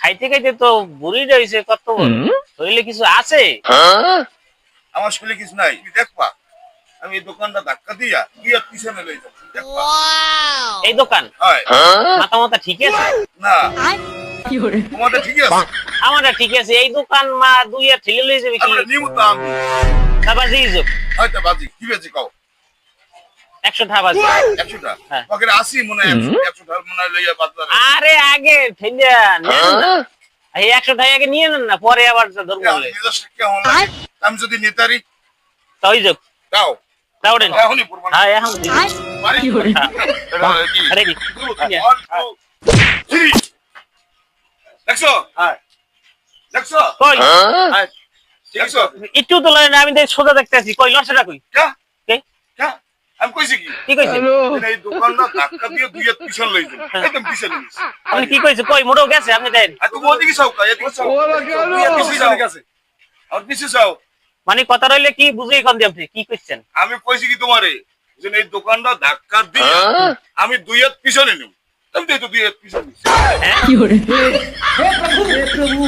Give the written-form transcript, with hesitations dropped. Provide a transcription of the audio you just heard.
খাইতে খাইতে তো বুড়ি রয়েছে কত বড় শরীরে কিছু আছে আমার শরীরে কিছু নাই তুমি দেখবা আমি এই দোকানটা ধাক্কা দিয়া গিয়ে পিছনে লই যাবো দেখবা এই দোকান হয় মাথা মাথা ঠিক আছে না তোমাদের ঠিক আছে আমারটা ঠিক আছে এই দোকান মা দুই আর ঠেলে লয়ে যাবে কি আমরা নিয়মিত আমি থাবাজি ইজব হয়তো বাজি কি বেশি কও 100 থাবাজি 100টা হ্যাঁ। পকেটে 80 মনে হয় 100টা মনে হয় লইয়া বাজারে আরে আগে ঠেলে নেন না। এই 100 টাকা আগে নিয়ে নেন না পরে আবার ধরবো বলে কেমন লাগে আমি যদি নেতারি তাই যাক দাও তাও দেন এখনই প্রমাণ হ্যাঁ এখন পারি আরে কি দেখছো হ্যাঁ দেখছো কই দেখছো একটু তো লয় না আমি দেখ সোজা দেখতেছি কই লড়ছেটা কই কা কে কা আমি কইছি কি কি কইছে এই দোকানটা ধাক্কা দিয়ে দুই হাত পিছন লই যাও একদম পিছন লইছ আপনি কি কইছে কই মোড়ও গেছে আপনি দেন আর তুমি ওদিকে যাও কা এদিকে যাও দুই হাত পিছন যাও আর পিছে যাও মানে কথা রইলে কি বুঝেই কোন দিয়ে আপনি কি কইছেন আমি কইছি কি তোমারে যে এই দোকানটা ধাক্কা দিয়ে আমি দুই হাত পিছনে নিব তুমি তো দুই হাত পিছনে হ্যাঁ हे प्रभु